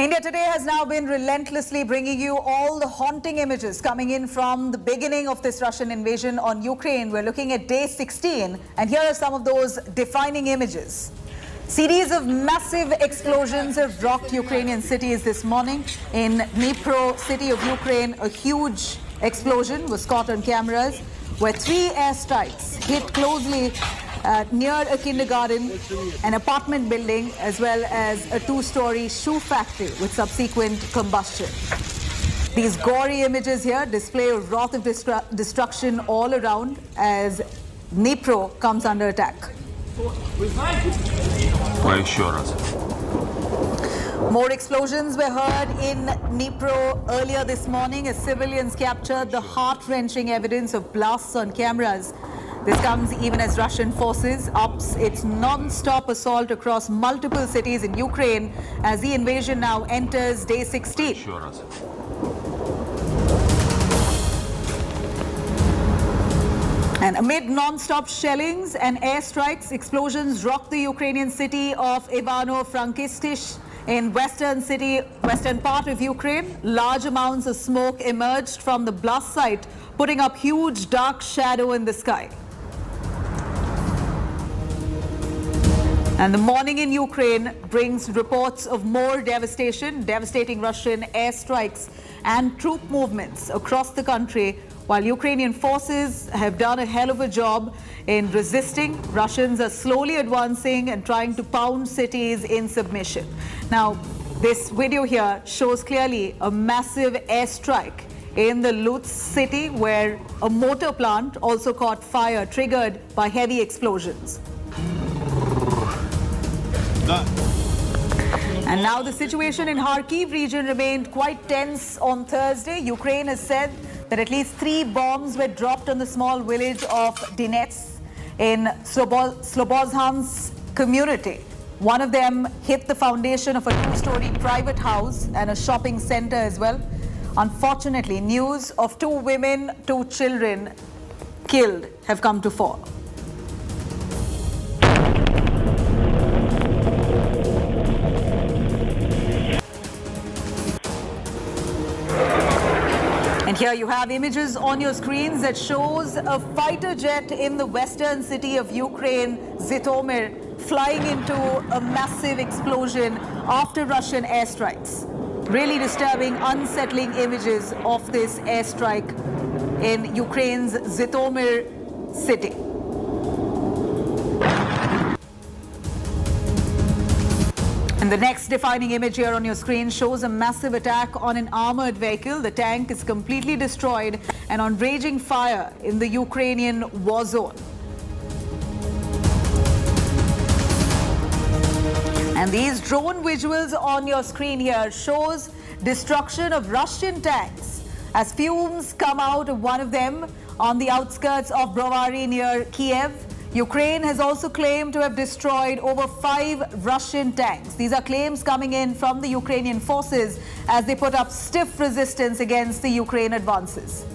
India Today has now been relentlessly bringing you all the haunting images coming in from the beginning of this Russian invasion on Ukraine. We're looking at day 16, and here are some of those defining images. Series of massive explosions have rocked Ukrainian cities this morning. In Dnipro, city of Ukraine, a huge explosion was caught on cameras where 3 airstrikes hit closely near a kindergarten, an apartment building, as well as a 2-story shoe factory with subsequent combustion. These gory images here display a wrath of destruction all around as Dnipro comes under attack. More explosions were heard in Dnipro earlier this morning as civilians captured the heart-wrenching evidence of blasts on cameras. This comes even as Russian forces ups its non-stop assault across multiple cities in Ukraine as the invasion now enters day 16. And amid non-stop shellings and airstrikes, explosions rocked the Ukrainian city of Ivano-Frankivsk in western part of Ukraine. Large amounts of smoke emerged from the blast site, putting up huge dark shadow in the sky. And the morning in Ukraine brings reports of more devastating Russian airstrikes and troop movements across the country. While Ukrainian forces have done a hell of a job in resisting, Russians are slowly advancing and trying to pound cities in submission. Now, this video here shows clearly a massive airstrike in the Lutsk city where a motor plant also caught fire triggered by heavy explosions. And now the situation in Kyiv region remained quite tense on Thursday. Ukraine has said that at least 3 bombs were dropped on the small village of Dinets in Slobozhansk community. One of them hit the foundation of a 2-story private house and a shopping center as well. Unfortunately, news of 2 women, 2 children killed have come to fore. And here you have images on your screens that shows a fighter jet in the western city of Ukraine, Zhytomyr, flying into a massive explosion after Russian airstrikes. Really disturbing, unsettling images of this airstrike in Ukraine's Zhytomyr city. And the next defining image here on your screen shows a massive attack on an armored vehicle. The tank is completely destroyed and on raging fire in the Ukrainian war zone. And these drone visuals on your screen here shows destruction of Russian tanks as fumes come out of one of them on the outskirts of Brovary near Kyiv. Ukraine has also claimed to have destroyed over 5 Russian tanks. These are claims coming in from the Ukrainian forces as they put up stiff resistance against the Ukraine advances.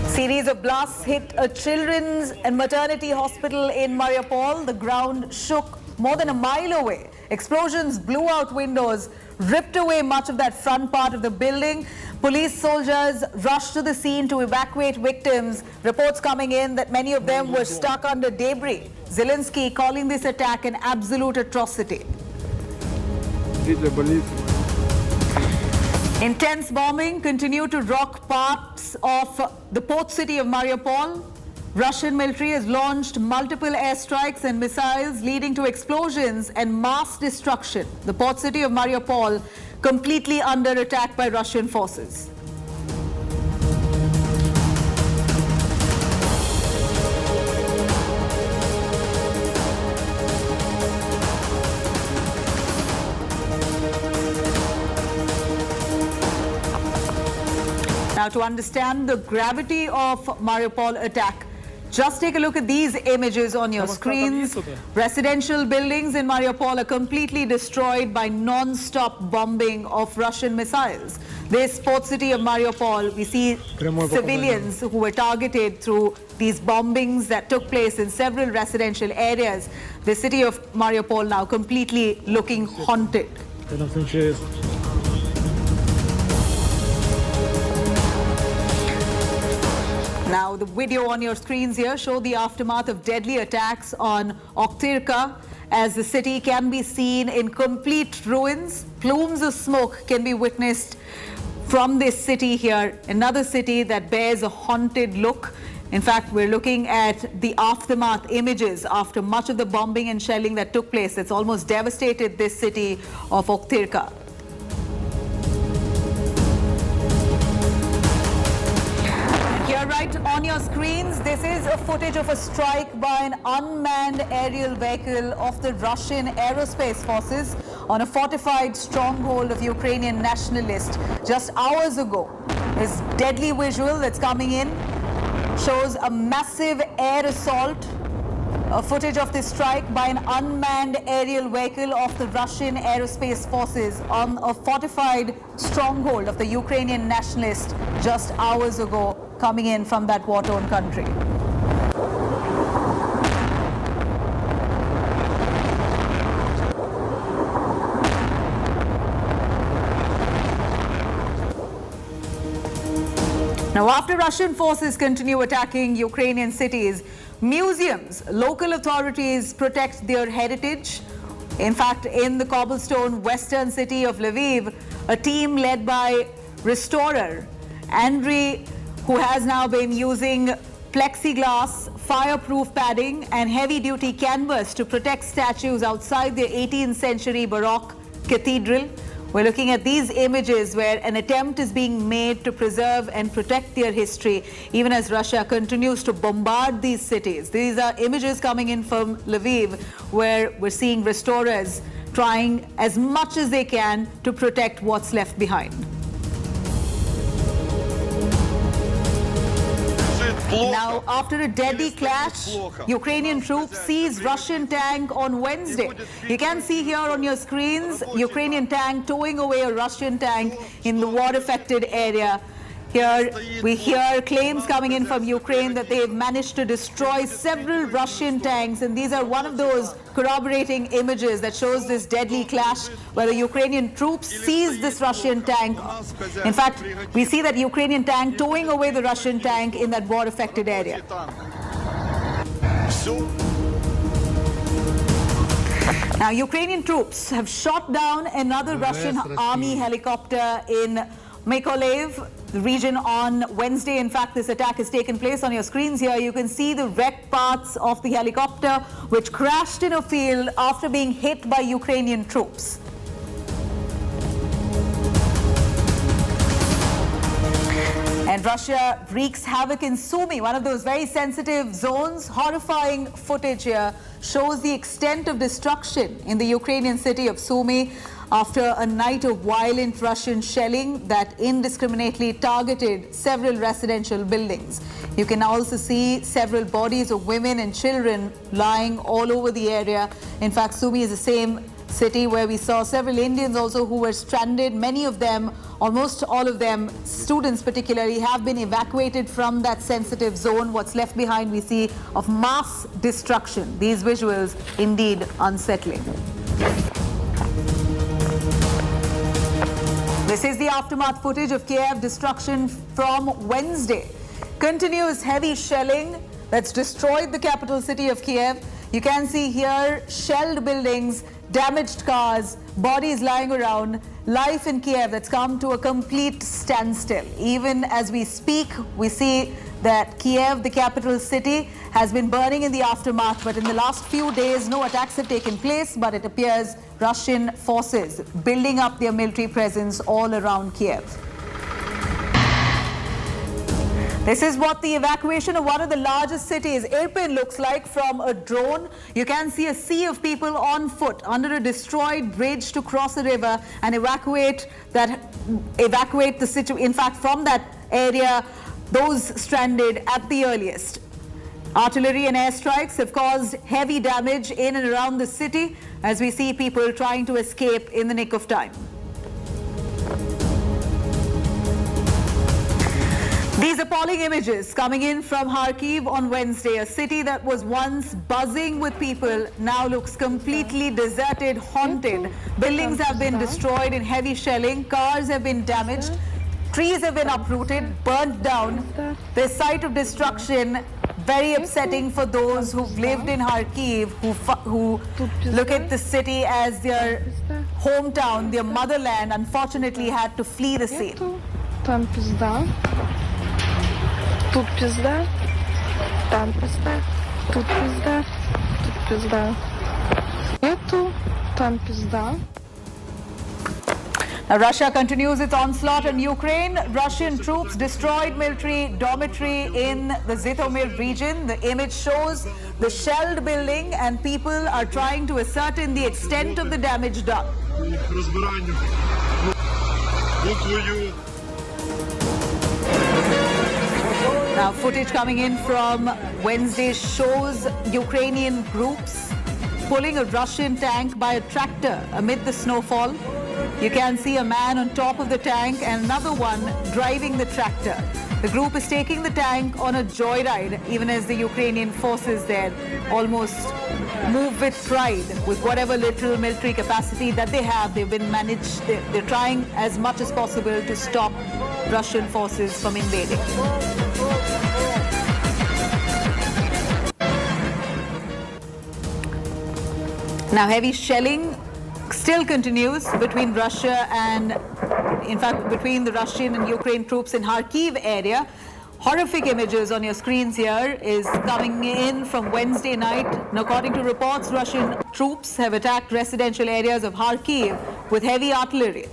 Series of blasts hit a children's and maternity hospital in Mariupol. The ground shook more than a mile away. Explosions blew out windows, ripped away much of that front part of the building. Police soldiers rushed to the scene to evacuate victims. Reports coming in that many of them were stuck under debris. Zelensky calling this attack an absolute atrocity. Intense bombing continued to rock parts of the port city of Mariupol. Russian military has launched multiple airstrikes and missiles leading to explosions and mass destruction. The port city of Mariupol completely under attack by Russian forces. Now, to understand the gravity of Mariupol attack, just take a look at these images on your screens. Residential buildings in Mariupol are completely destroyed by non-stop bombing of Russian missiles. This port city of Mariupol, we see civilians who were targeted through these bombings that took place in several residential areas. The city of Mariupol now completely looking haunted. Now, the video on your screens here show the aftermath of deadly attacks on Oktyrka, as the city can be seen in complete ruins. Plumes of smoke can be witnessed from this city here, another city that bears a haunted look. In fact, we're looking at the aftermath images after much of the bombing and shelling that took place. It's almost devastated this city of Oktyrka. Here right on your screens, this is a footage of a strike by an unmanned aerial vehicle of the Russian aerospace forces on a fortified stronghold of Ukrainian nationalists just hours ago. This deadly visual that's coming in shows a massive air assault, a footage of this strike by an unmanned aerial vehicle of the Russian aerospace forces on a fortified stronghold of the Ukrainian nationalists just hours ago, coming in from that war-torn country. Now, after Russian forces continue attacking Ukrainian cities, museums, local authorities protect their heritage. In fact, in the cobblestone western city of Lviv, a team led by restorer Andriy, who has now been using plexiglass, fireproof padding and heavy-duty canvas to protect statues outside the 18th century Baroque cathedral. We're looking at these images where an attempt is being made to preserve and protect their history, even as Russia continues to bombard these cities. These are images coming in from Lviv, where we're seeing restorers trying as much as they can to protect what's left behind. Now, after a deadly clash, Ukrainian troops seized Russian tank on Wednesday. You can see here on your screens, Ukrainian tank towing away a Russian tank in the war-affected area. Here we hear claims coming in from Ukraine that they've managed to destroy several Russian tanks, and these are one of those corroborating images that shows this deadly clash where the Ukrainian troops seized this Russian tank. In fact, we see that Ukrainian tank towing away the Russian tank in that war-affected area. Now, Ukrainian troops have shot down another Russian army helicopter in Mykolaiv, the region, on Wednesday. In fact, this attack has taken place. On your screens here, you can see the wrecked parts of the helicopter, which crashed in a field after being hit by Ukrainian troops. And Russia wreaks havoc in Sumy, one of those very sensitive zones. Horrifying footage here shows the extent of destruction in the Ukrainian city of Sumy after a night of violent Russian shelling that indiscriminately targeted several residential buildings. You can also see several bodies of women and children lying all over the area. In fact, Sumy is the same city where we saw several Indians also who were stranded. Many of them, almost all of them, students particularly, have been evacuated from that sensitive zone. What's left behind, we see, of mass destruction. These visuals indeed unsettling. This is the aftermath footage of Kyiv destruction from Wednesday. Continuous heavy shelling that's destroyed the capital city of Kyiv. You can see here shelled buildings, damaged cars, bodies lying around. Life in Kyiv that's come to a complete standstill. Even as we speak, we see that Kyiv, the capital city, has been burning in the aftermath, but in the last few days, no attacks have taken place, but it appears Russian forces building up their military presence all around Kyiv. This is what the evacuation of one of the largest cities, Irpin, looks like from a drone. You can see a sea of people on foot under a destroyed bridge to cross a river and evacuate the city. In fact, from that area, those stranded at the earliest. Artillery and airstrikes have caused heavy damage in and around the city as we see people trying to escape in the nick of time. These appalling images coming in from Kyiv on Wednesday, a city that was once buzzing with people, now looks completely deserted, haunted. Buildings have been destroyed in heavy shelling, cars have been damaged, trees have been uprooted, burnt down. This sight of destruction, very upsetting for those who've lived in Kyiv, who look at the city as their hometown, their motherland, unfortunately had to flee the scene. Там пизда, тут пизда, там пизда, тут пизда, тут пизда. Нету, там пизда. Now, Russia continues its onslaught on Ukraine. Russian troops destroyed military dormitory in the Zhytomyr region. The image shows the shelled building, and people are trying to ascertain the extent of the damage done. Now, footage coming in from Wednesday shows Ukrainian groups pulling a Russian tank by a tractor amid the snowfall. You can see a man on top of the tank and another one driving the tractor. The group is taking the tank on a joyride, even as the Ukrainian forces there almost move with pride with whatever little military capacity that they have. They're trying as much as possible to stop Russian forces from invading. Now, heavy shelling still continues between Russia and, in fact, between the Russian and Ukraine troops in Kyiv area. Horrific images on your screens here is coming in from Wednesday night. And according to reports, Russian troops have attacked residential areas of Kyiv with heavy artillery.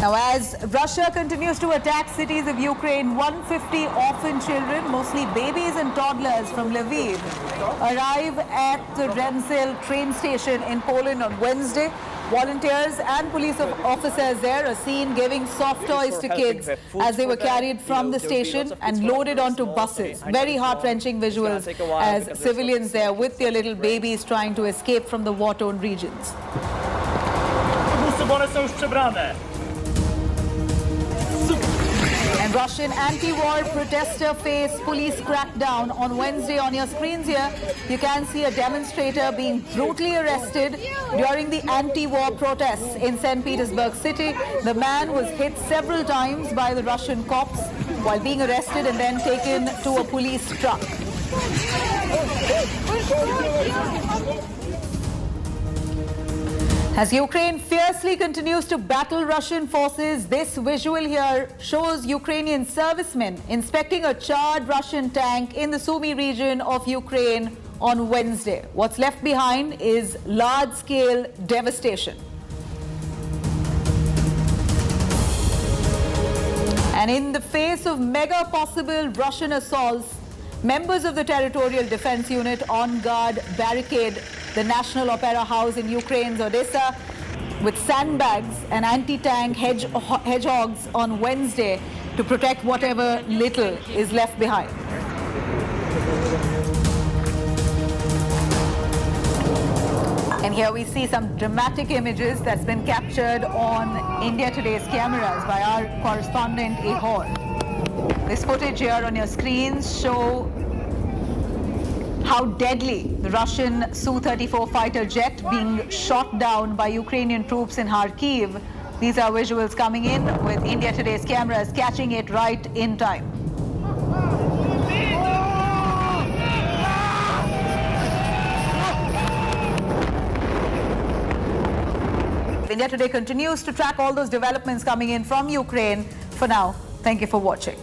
Now, as Russia continues to attack cities of Ukraine, 150 orphan children, mostly babies and toddlers from Lviv, arrive at the Remzel train station in Poland on Wednesday. Volunteers and police officers there are seen giving soft toys to kids as they were carried from the station and loaded onto buses. Very heart-wrenching visuals as civilians there with their little babies trying to escape from the war-torn regions. And Russian anti-war protester face police crackdown on Wednesday. On your screens here, you can see a demonstrator being brutally arrested during the anti-war protests in St. Petersburg city. The man was hit several times by the Russian cops while being arrested and then taken to a police truck. As Ukraine fiercely continues to battle Russian forces, this visual here shows Ukrainian servicemen inspecting a charred Russian tank in the Sumy region of Ukraine on Wednesday. What's left behind is large-scale devastation. And in the face of mega possible Russian assaults, members of the Territorial Defense Unit on guard barricade the National Opera House in Ukraine's Odessa with sandbags and anti-tank hedgehogs on Wednesday to protect whatever little is left behind. And here we see some dramatic images that's been captured on India Today's cameras by our correspondent Ehor. This footage here on your screens show how deadly the Russian Su-34 fighter jet being shot down by Ukrainian troops in Kyiv. These are visuals coming in with India Today's cameras catching it right in time. India Today continues to track all those developments coming in from Ukraine. For now, thank you for watching.